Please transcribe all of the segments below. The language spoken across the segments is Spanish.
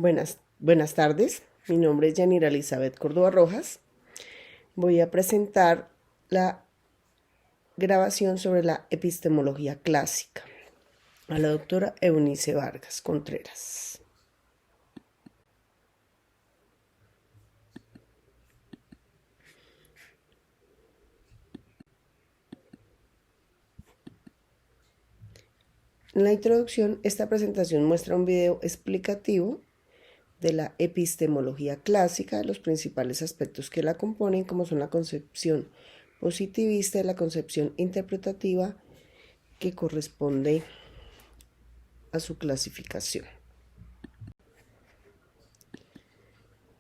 Buenas tardes, mi nombre es Yanira Elizabeth Córdoba Rojas. Voy a presentar la grabación sobre la epistemología clásica a la doctora Eunice Vargas Contreras. En la introducción, esta presentación muestra un video explicativo de la epistemología clásica, los principales aspectos que la componen, como son la concepción positivista y la concepción interpretativa que corresponde a su clasificación.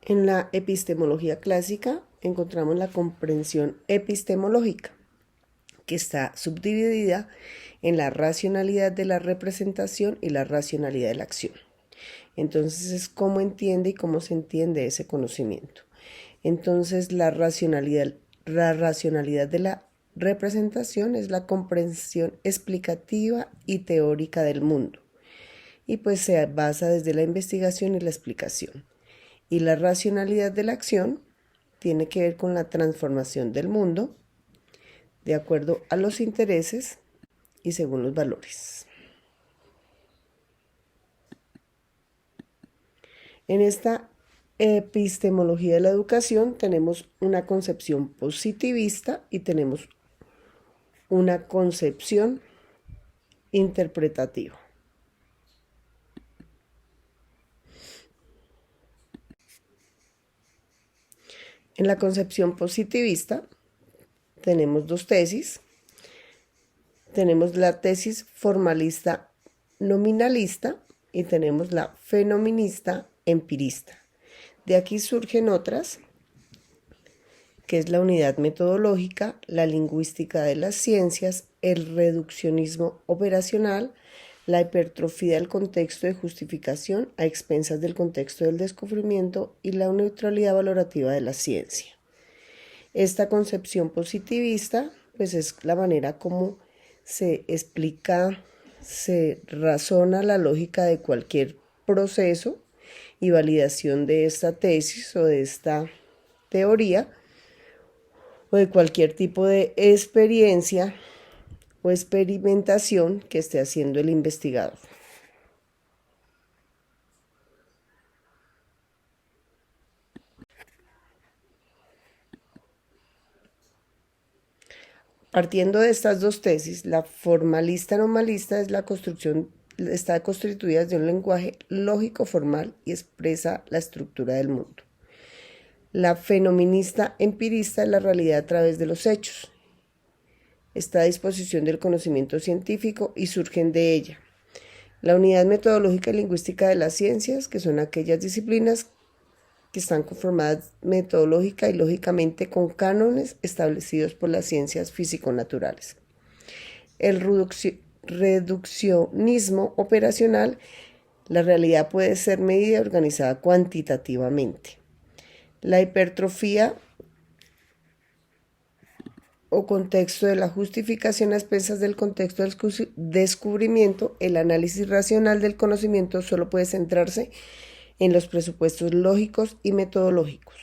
En la epistemología clásica encontramos la comprensión epistemológica, que está subdividida en la racionalidad de la representación y la racionalidad de la acción. Entonces es cómo entiende y cómo se entiende ese conocimiento. Entonces la racionalidad de la representación es la comprensión explicativa y teórica del mundo, y pues se basa desde la investigación y la explicación. Y la racionalidad de la acción tiene que ver con la transformación del mundo de acuerdo a los intereses y según los valores. En esta epistemología de la educación tenemos una concepción positivista y tenemos una concepción interpretativa. En la concepción positivista tenemos dos tesis. Tenemos la tesis formalista nominalista y tenemos la fenomenista empirista. De aquí surgen otras, que es la unidad metodológica, la lingüística de las ciencias, el reduccionismo operacional, la hipertrofia del contexto de justificación a expensas del contexto del descubrimiento y la neutralidad valorativa de la ciencia. Esta concepción positivista, pues es la manera como se explica, se razona la lógica de cualquier proceso y validación de esta tesis o de esta teoría o de cualquier tipo de experiencia o experimentación que esté haciendo el investigador. Partiendo de estas dos tesis, la formalista nominalista es la construcción, está constituida de un lenguaje lógico formal y expresa la estructura del mundo. La fenomenista empirista es la realidad a través de los hechos. Está a disposición del conocimiento científico y surgen de ella. La unidad metodológica y lingüística de las ciencias, que son aquellas disciplinas que están conformadas metodológica y lógicamente con cánones establecidos por las ciencias físico-naturales. El reduccionismo operacional, la realidad puede ser medida y organizada cuantitativamente. La hipertrofia o contexto de la justificación a expensas del contexto del descubrimiento, el análisis racional del conocimiento solo puede centrarse en los presupuestos lógicos y metodológicos.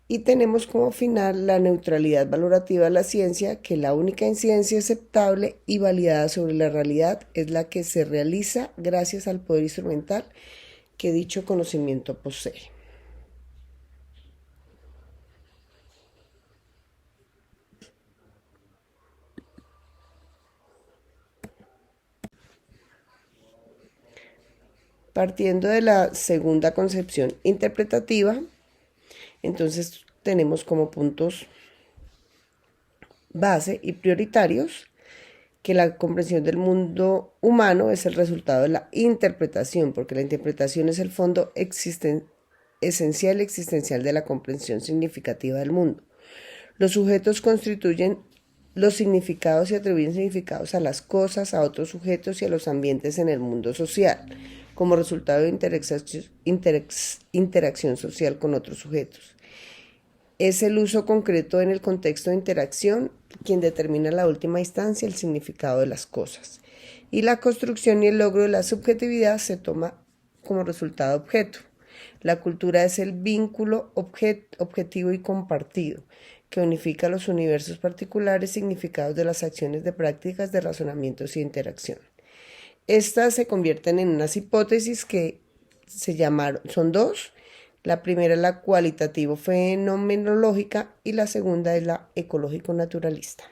Y tenemos como final la neutralidad valorativa de la ciencia, que la única incidencia aceptable y validada sobre la realidad es la que se realiza gracias al poder instrumental que dicho conocimiento posee. Partiendo de la segunda concepción interpretativa, entonces tenemos como puntos base y prioritarios que la comprensión del mundo humano es el resultado de la interpretación, porque la interpretación es el fondo esencial y existencial de la comprensión significativa del mundo. Los sujetos constituyen los significados y atribuyen significados a las cosas, a otros sujetos y a los ambientes en el mundo social, como resultado de interacción social con otros sujetos. Es el uso concreto en el contexto de interacción quien determina en la última instancia el significado de las cosas. Y la construcción y el logro de la subjetividad se toma como resultado objeto. La cultura es el vínculo objetivo y compartido que unifica los universos particulares significados de las acciones de prácticas de razonamientos y interacción. Estas se convierten en unas hipótesis que son dos. La primera es la cualitativo-fenomenológica y la segunda es la ecológico-naturalista.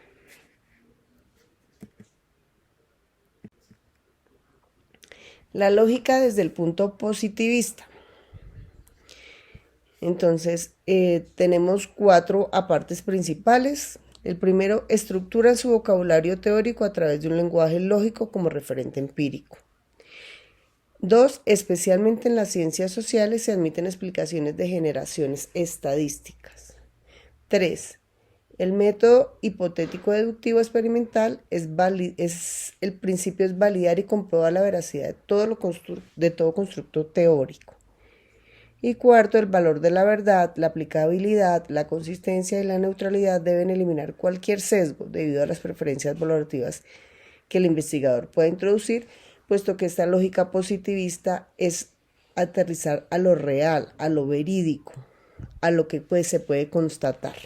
La lógica desde el punto positivista. Entonces, tenemos 4 apartes principales. El primero, estructura su vocabulario teórico a través de un lenguaje lógico como referente empírico. 2, especialmente en las ciencias sociales se admiten explicaciones de generaciones estadísticas. 3, el método hipotético deductivo experimental el principio es validar y comprobar la veracidad de todo constructo teórico. Y 4, el valor de la verdad, la aplicabilidad, la consistencia y la neutralidad deben eliminar cualquier sesgo debido a las preferencias valorativas que el investigador pueda introducir, puesto que esta lógica positivista es aterrizar a lo real, a lo verídico, a lo que se puede constatar.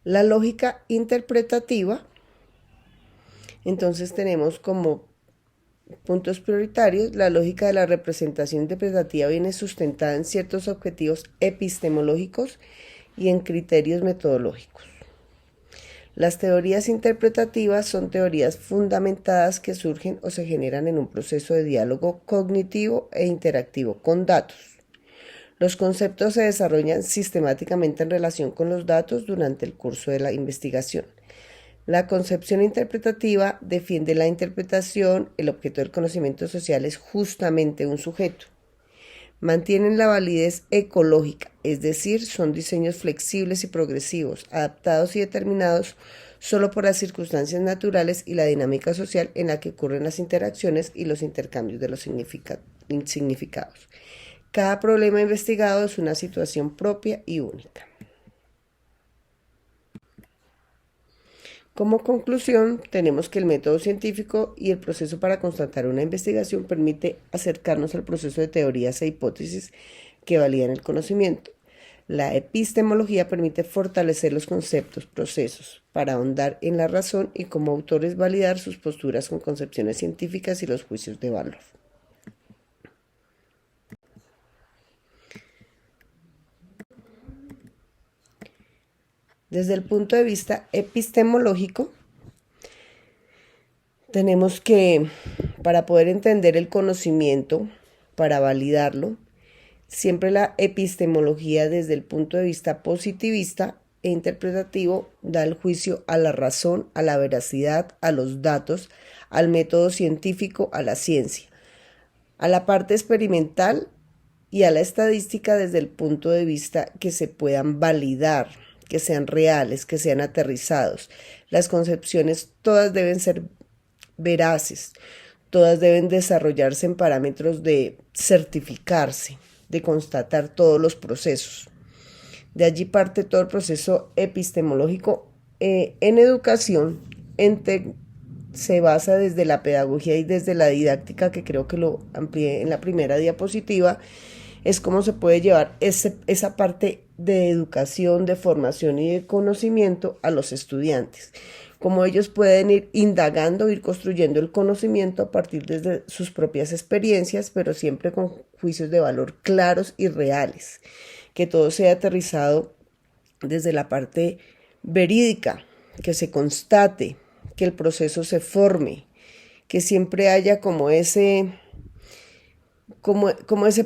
La lógica interpretativa, entonces tenemos como puntos prioritarios, la lógica de la representación interpretativa viene sustentada en ciertos objetivos epistemológicos y en criterios metodológicos. Las teorías interpretativas son teorías fundamentadas que surgen o se generan en un proceso de diálogo cognitivo e interactivo con datos. Los conceptos se desarrollan sistemáticamente en relación con los datos durante el curso de la investigación. La concepción interpretativa defiende la interpretación, el objeto del conocimiento social es justamente un sujeto. Mantienen la validez ecológica, es decir, son diseños flexibles y progresivos, adaptados y determinados solo por las circunstancias naturales y la dinámica social en la que ocurren las interacciones y los intercambios de los significados. Cada problema investigado es una situación propia y única. Como conclusión, tenemos que el método científico y el proceso para constatar una investigación permite acercarnos al proceso de teorías e hipótesis que validan el conocimiento. La epistemología permite fortalecer los conceptos, procesos, para ahondar en la razón y como autores validar sus posturas con concepciones científicas y los juicios de valor. Desde el punto de vista epistemológico, tenemos que, para poder entender el conocimiento, para validarlo, siempre la epistemología desde el punto de vista positivista e interpretativo da el juicio a la razón, a la veracidad, a los datos, al método científico, a la ciencia, a la parte experimental y a la estadística desde el punto de vista que se puedan validar, que sean reales, que sean aterrizados. Las concepciones todas deben ser veraces, todas deben desarrollarse en parámetros de certificarse, de constatar todos los procesos. De allí parte todo el proceso epistemológico. En educación se basa desde la pedagogía y desde la didáctica, que creo que lo amplié en la primera diapositiva, es cómo se puede llevar esa parte de educación, de formación y de conocimiento a los estudiantes. Cómo ellos pueden ir indagando, ir construyendo el conocimiento a partir de sus propias experiencias, pero siempre con juicios de valor claros y reales. Que todo sea aterrizado desde la parte verídica, que se constate, que el proceso se forme, que siempre haya como ese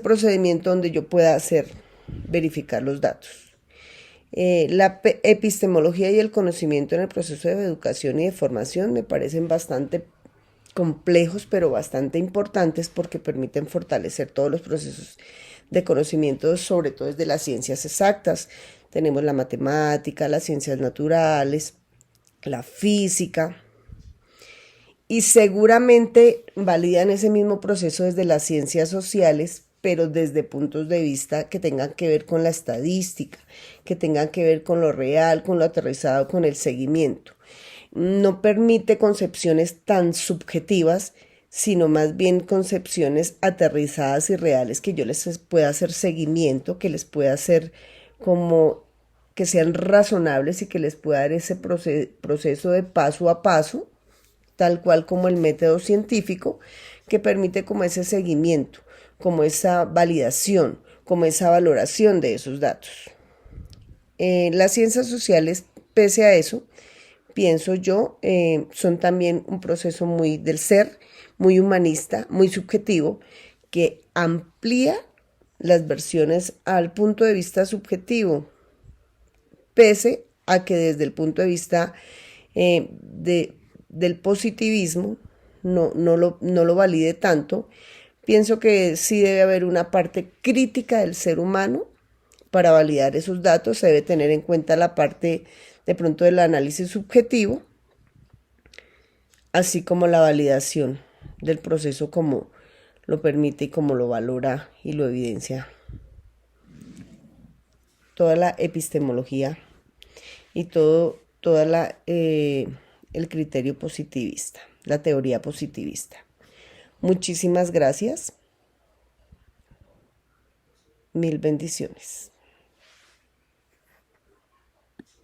procedimiento donde yo pueda verificar los datos. La epistemología y el conocimiento en el proceso de educación y de formación me parecen bastante complejos, pero bastante importantes porque permiten fortalecer todos los procesos de conocimiento, sobre todo desde las ciencias exactas. Tenemos la matemática, las ciencias naturales, la física, y seguramente validan ese mismo proceso desde las ciencias sociales, pero desde puntos de vista que tengan que ver con la estadística, que tengan que ver con lo real, con lo aterrizado, con el seguimiento. no permite concepciones tan subjetivas, sino más bien concepciones aterrizadas y reales que yo les pueda hacer seguimiento, que les pueda hacer como que sean razonables y que les pueda dar ese proceso de paso a paso, tal cual como el método científico, que permite como ese seguimiento, como esa validación, como esa valoración de esos datos. Las ciencias sociales, pese a eso, pienso yo, son también un proceso muy del ser, muy humanista, muy subjetivo, que amplía las versiones al punto de vista subjetivo, pese a que desde el punto de vista del positivismo no lo valide tanto. Pienso que sí debe haber una parte crítica del ser humano para validar esos datos. Se debe tener en cuenta la parte de pronto del análisis subjetivo, así como la validación del proceso como lo permite y como lo valora y lo evidencia toda la epistemología y el criterio positivista, la teoría positivista. Muchísimas gracias. Mil bendiciones.